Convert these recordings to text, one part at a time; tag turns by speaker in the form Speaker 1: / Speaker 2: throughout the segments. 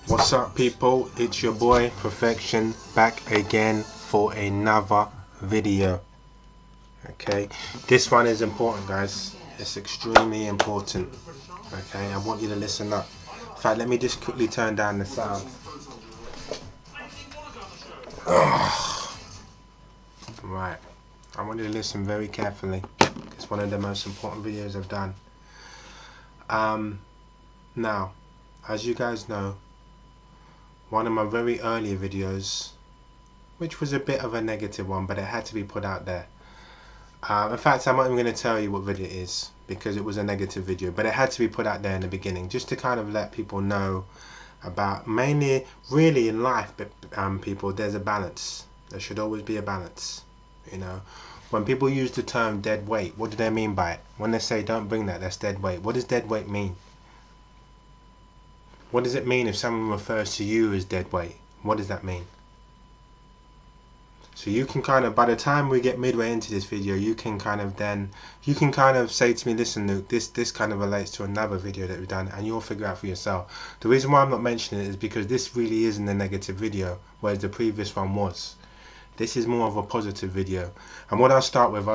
Speaker 1: What's up, people? It's your boy Perfection back again for another video. Okay, this one is important, guys. It's extremely important. Okay, I want you to listen up. In fact, let me just quickly turn down the sound. Right, I want you to listen very carefully. It's one of the most important videos I've done. Now, as you guys know, one of my very earlier videos, which was a bit of a negative one, but it had to be put out there. In fact, I'm not even going to tell you what video it is because it was a negative video, but it had to be put out there in the beginning just to kind of let people know about, mainly really in life, but people, there's a balance. There should always be a balance. You know, when people use the term dead weight, what do they mean by it? When they say don't bring that, that's dead weight. What does dead weight mean? What does it mean if someone refers to you as dead weight? What does that mean? So you can kind of, by the time we get midway into this video, you can kind of say to me, listen Luke, this kind of relates to another video that we've done, and you'll figure out for yourself. The reason why I'm not mentioning it is because this really isn't a negative video, whereas the previous one was. This is more of a positive video. And what I'll start with,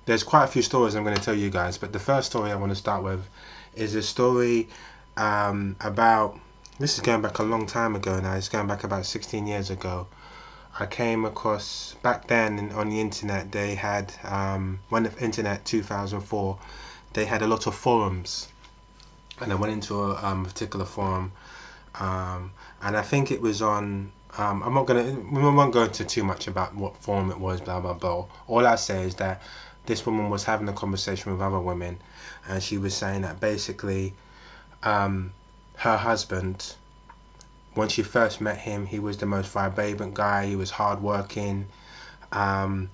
Speaker 1: there's quite a few stories I'm going to tell you guys, but the first story I want to start with is a story about, this is going back a long time ago now, it's going back about 16 years ago. I came across, back then on the internet, they had, when the internet 2004, they had a lot of forums, and I went into a particular forum, and I think it was on, we won't go into too much about what forum it was, blah blah blah. All I say is that this woman was having a conversation with other women, and she was saying that basically her husband, when she first met him, he was the most vibrant guy, he was hardworking,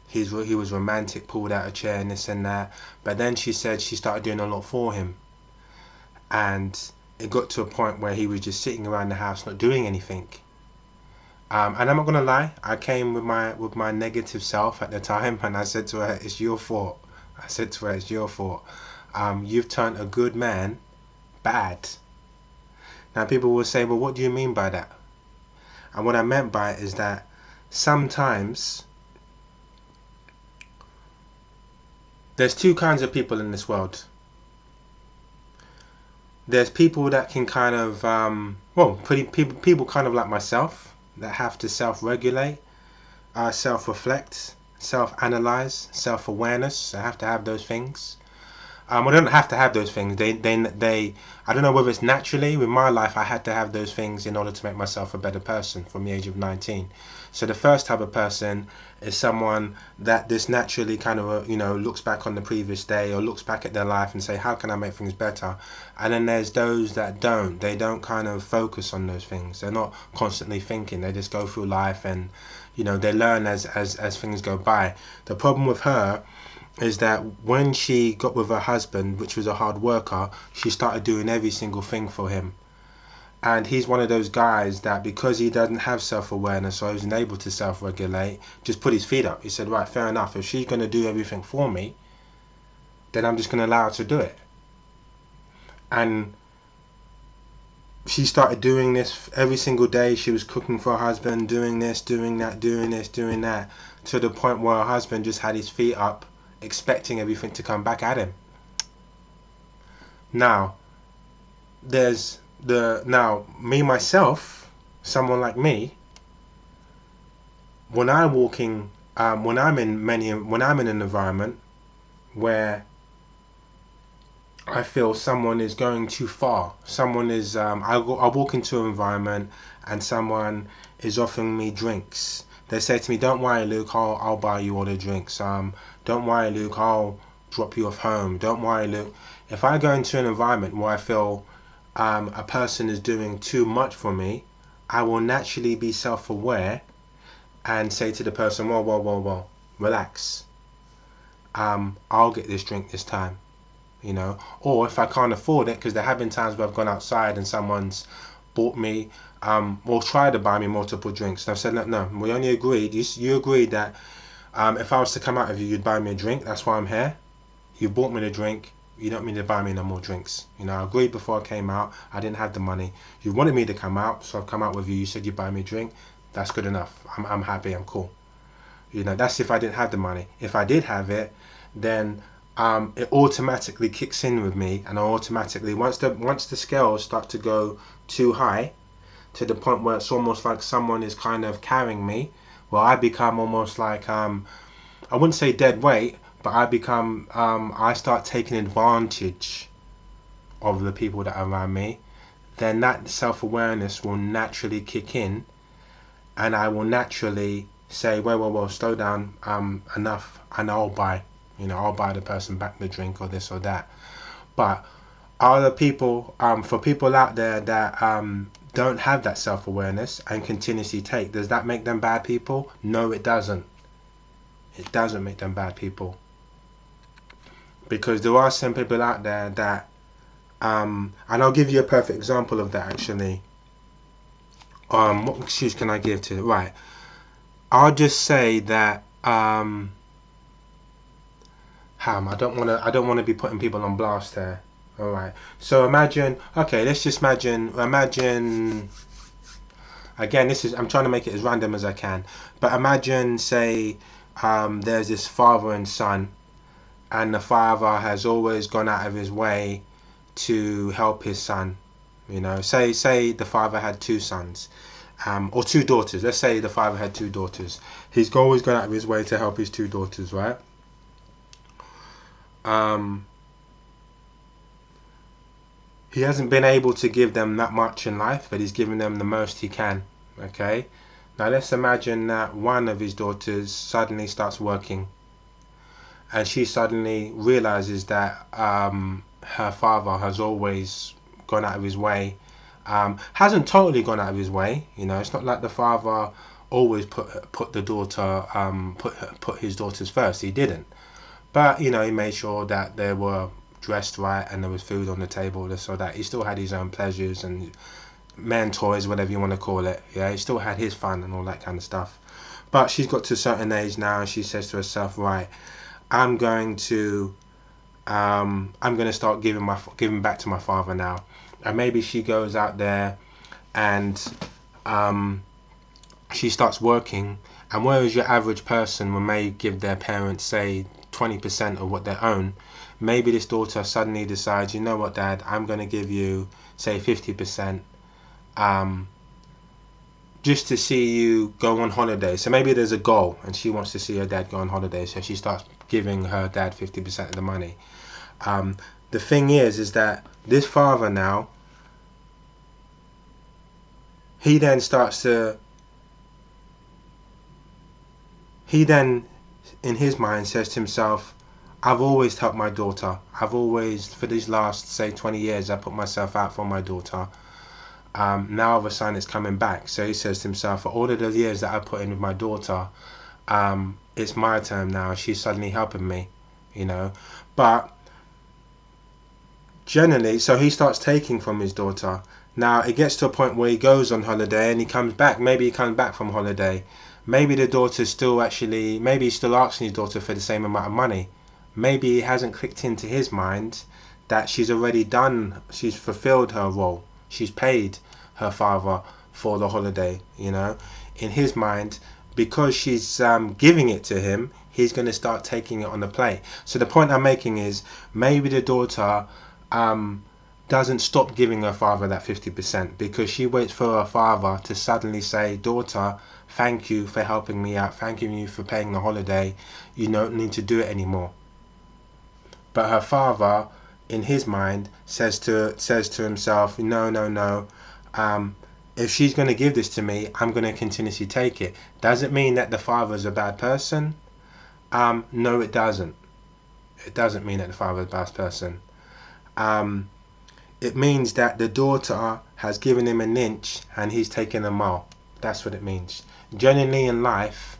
Speaker 1: he was romantic, pulled out a chair and this and that, but then she said she started doing a lot for him, and it got to a point where he was just sitting around the house not doing anything. And I'm not gonna lie, I came with my negative self at the time, and I said to her, it's your fault. I said to her, it's your fault. You've turned a good man bad. Now people will say, well, what do you mean by that? And what I meant by it is that sometimes there's two kinds of people in this world. There's people that can kind of, people kind of like myself, that have to self-regulate, self-reflect, self-analyze, self-awareness. I have to have those things. I don't have to have those things. They I don't know whether it's naturally. With my life, I had to have those things in order to make myself a better person from the age of 19. So the first type of person is someone that just naturally kind of, looks back on the previous day or looks back at their life and say, how can I make things better? And then there's those that don't. They don't kind of focus on those things. They're not constantly thinking. They just go through life and, they learn as things go by. The problem with her is that when she got with her husband, which was a hard worker, she started doing every single thing for him. And he's one of those guys that, because he doesn't have self-awareness or isn't able to self-regulate, just put his feet up. He said, right, fair enough, if she's going to do everything for me, then I'm just going to allow her to do it. And she started doing this every single day. She was cooking for her husband, doing this, doing that, doing this, doing that, to the point where her husband just had his feet up, expecting everything to come back at him. Now, me myself, someone like me, when I'm in an environment where I feel someone is going too far, someone is, I walk into an environment and someone is offering me drinks. They say to me, don't worry Luke, I'll buy you all the drinks. Don't worry Luke, I'll drop you off home. Don't worry Luke. If I go into an environment where I feel a person is doing too much for me, I will naturally be self-aware and say to the person, whoa, relax. I'll get this drink this time. Or if I can't afford it, because there have been times where I've gone outside and someone's bought me or tried to buy me multiple drinks, and I've said, no, we only agreed, you agreed that if I was to come out of you, you'd buy me a drink. That's why I'm here. You bought me the drink, You don't need to buy me no more drinks. You know, I agreed before I came out. I didn't have the money. You wanted me to come out, so I've come out with you. You said you buy me a drink. That's good enough. I'm happy. I'm cool. You know, that's if I didn't have the money. If I did have it, then it automatically kicks in with me, and I automatically, once the scales start to go too high, to the point where it's almost like someone is kind of carrying me, well, I become almost like I wouldn't say dead weight, but I start taking advantage of the people that are around me. Then that self-awareness will naturally kick in, and I will naturally say, well, slow down, enough, and I'll buy the person back the drink or this or that. But other people, for people out there that don't have that self-awareness and continuously take, does that make them bad people? No, it doesn't. It doesn't make them bad people, because there are some people out there that and I'll give you a perfect example of that actually. What excuse can I give to it? Right, I'll just say that I don't want to be putting people on blast here. All right, so imagine, okay, let's just imagine again, I'm trying to make it as random as I can, but imagine, say, there's this father and son, and the father has always gone out of his way to help his son. You know, say the father had two sons, or two daughters. Let's say the father had two daughters. He's always gone out of his way to help his two daughters, right? He hasn't been able to give them that much in life, but he's given them the most he can. Okay, now let's imagine that one of his daughters suddenly starts working, and she suddenly realizes that her father has always gone out of his way. Hasn't totally gone out of his way. You know, it's not like the father always put the daughter put his daughters first. He didn't. But you know, he made sure that they were dressed right and there was food on the table, so that he still had his own pleasures and men toys, whatever you want to call it. Yeah, he still had his fun and all that kind of stuff. But she's got to a certain age now, and she says to herself, right, I'm going to start giving back to my father now. And maybe she goes out there and she starts working, and whereas your average person will may give their parents, say, 20% of what they own, maybe this daughter suddenly decides, you know what, Dad, I'm going to give you, say, 50%, just to see you go on holiday. So maybe there's a goal, and she wants to see her dad go on holiday, so she starts giving her dad 50% of the money. The thing is that this father now, he then in his mind says to himself, I've always helped my daughter. I've always, for these last, say, 20 years, I put myself out for my daughter. Now all of a sudden it's coming back. So he says to himself, for all of the years that I put in with my daughter, it's my turn now. She's suddenly helping me, you know. But generally, so he starts taking from his daughter. Now it gets to a point where he goes on holiday and he comes back. Maybe he comes back from holiday. Maybe the daughter's still maybe he's still asking his daughter for the same amount of money. Maybe it hasn't clicked into his mind that she's fulfilled her role. She's paid her father for the holiday, you know. In his mind, because she's giving it to him, he's going to start taking it on the plate. So the point I'm making is, maybe the daughter doesn't stop giving her father that 50%, because she waits for her father to suddenly say, daughter, thank you for helping me out, thanking you for paying the holiday, you don't need to do it anymore. But her father, in his mind, says to himself, no, if she's going to give this to me, I'm going to continuously take it. Does it mean that the father's a bad person? No, it doesn't. It doesn't mean that the father's a bad person. It means that the daughter has given him an inch and he's taken a mile. That's what it means. Generally in life,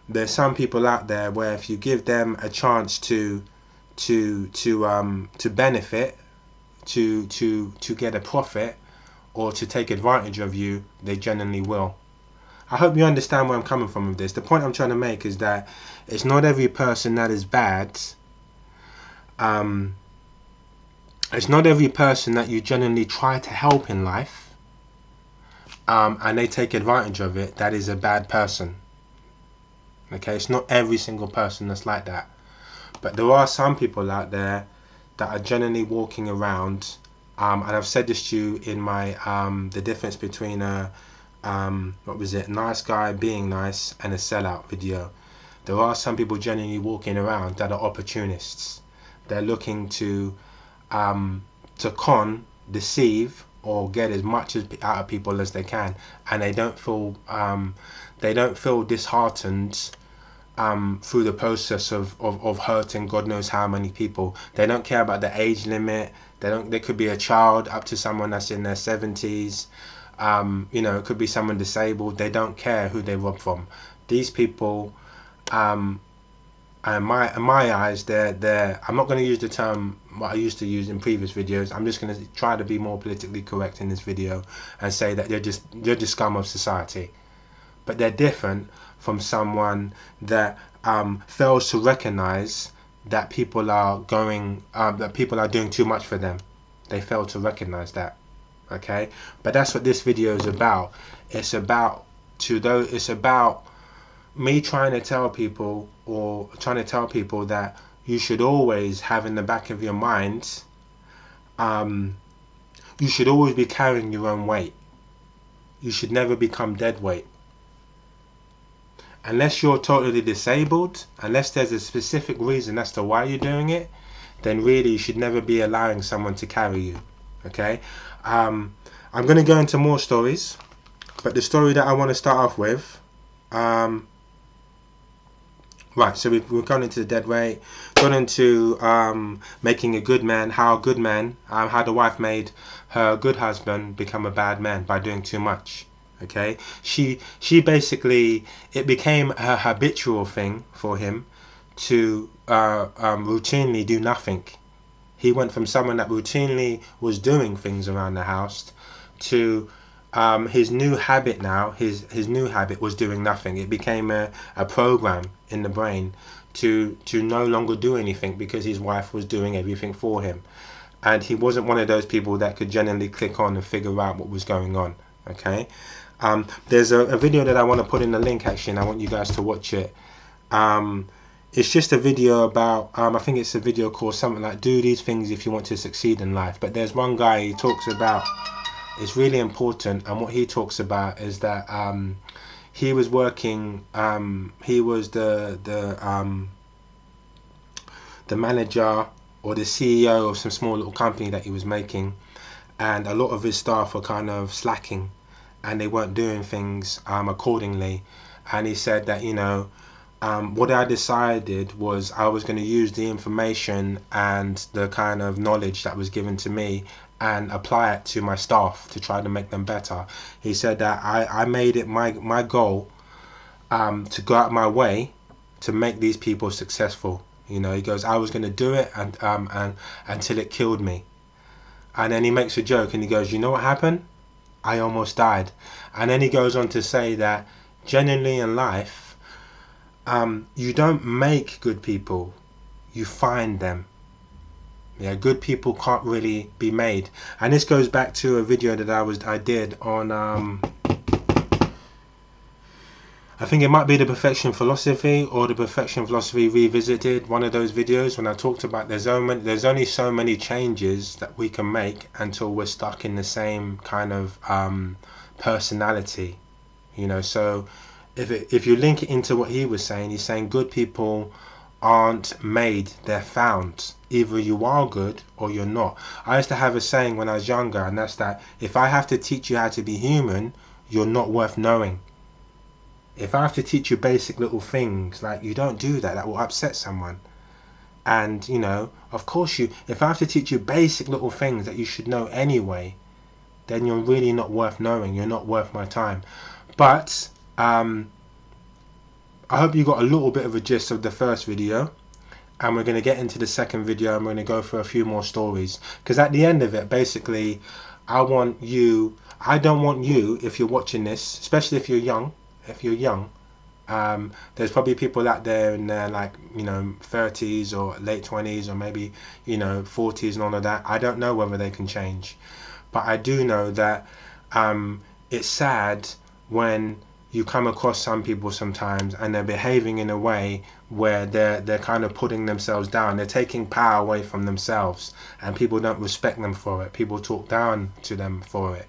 Speaker 1: there's some people out there where if you give them a chance to benefit, to get a profit, or to take advantage of you, they generally will. I hope you understand where I'm coming from with this. The point I'm trying to make is that it's not every person that is bad. it's not every person that you genuinely try to help in life, and they take advantage of it, that is a bad person. Okay, it's not every single person that's like that, but there are some people out there that are genuinely walking around, and I've said this to you in my the difference between a nice guy being nice and a sellout video. There are some people genuinely walking around that are opportunists. They're looking to con, deceive, or get as much out of people as they can, and they don't feel disheartened through the process of hurting God knows how many people. They don't care about the age limit. They could be a child up to someone that's in their 70s. It could be someone disabled. They don't care who they rob from. These people, in my eyes, they're I'm not going to use the term what I used to use in previous videos. I'm just going to try to be more politically correct in this video and say that they're just scum of society. But they're different from someone that fails to recognize that people are doing too much for them. They fail to recognize that. Okay, but that's what this video is about. It's about me trying to tell people that you should always have in the back of your mind, you should always be carrying your own weight. You should never become dead weight. Unless you're totally disabled, unless there's a specific reason as to why you're doing it, then really you should never be allowing someone to carry you. Okay, I'm going to go into more stories, but the story that I want to start off with, right, so we've gone into the dead weight, gone into making a good man, how the wife made her good husband become a bad man by doing too much. Okay, she basically, it became a habitual thing for him to routinely do nothing. He went from someone that routinely was doing things around the house to his new habit now. His new habit was doing nothing. It became a program in the brain to no longer do anything because his wife was doing everything for him, and he wasn't one of those people that could genuinely click on and figure out what was going on. Okay. There's a video that I want to put in the link actually, and I want you guys to watch it. It's just a video about, I think it's a video called something like do these things if you want to succeed in life. But there's one guy he talks about, it's really important, and what he talks about is that he was working, he was the manager or the CEO of some small little company that he was making, and a lot of his staff were kind of slacking and they weren't doing things accordingly. And he said that, what I decided was I was going to use the information and the kind of knowledge that was given to me and apply it to my staff to try to make them better. He said that I made it my goal to go out my way to make these people successful. He goes, I was going to do it and until it killed me. And then he makes a joke and he goes, you know what happened? I almost died. And then he goes on to say that genuinely in life, you don't make good people, you find them. Yeah, good people can't really be made. And this goes back to a video that I did on I think it might be the Perfection Philosophy or the Perfection Philosophy Revisited, one of those videos when I talked about there's only so many changes that we can make until we're stuck in the same kind of personality. So if you link it into what he was saying, he's saying good people aren't made, they're found. Either you are good or you're not. I used to have a saying when I was younger, and that's that if I have to teach you how to be human, you're not worth knowing. If I have to teach you basic little things, like you don't do that will upset someone. And of course if I have to teach you basic little things that you should know anyway, then you're really not worth knowing. You're not worth my time. But I hope you got a little bit of a gist of the first video, and we're going to get into the second video and we're going to go for a few more stories, because at the end of it, basically, I don't want you, if you're watching this, especially if you're young, There's probably people out there in their, like, 30s or late 20s or maybe 40s and all of that. I don't know whether they can change, but I do know that it's sad when you come across some people sometimes and they're behaving in a way where they're kind of putting themselves down. They're taking power away from themselves, and people don't respect them for it. People talk down to them for it.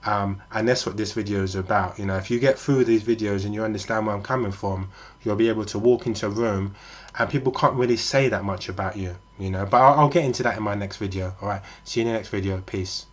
Speaker 1: And that's what this video is about. If you get through these videos and you understand where I'm coming from, you'll be able to walk into a room and people can't really say that much about you. But I'll get into that in my next video. Alright, see you in the next video. Peace.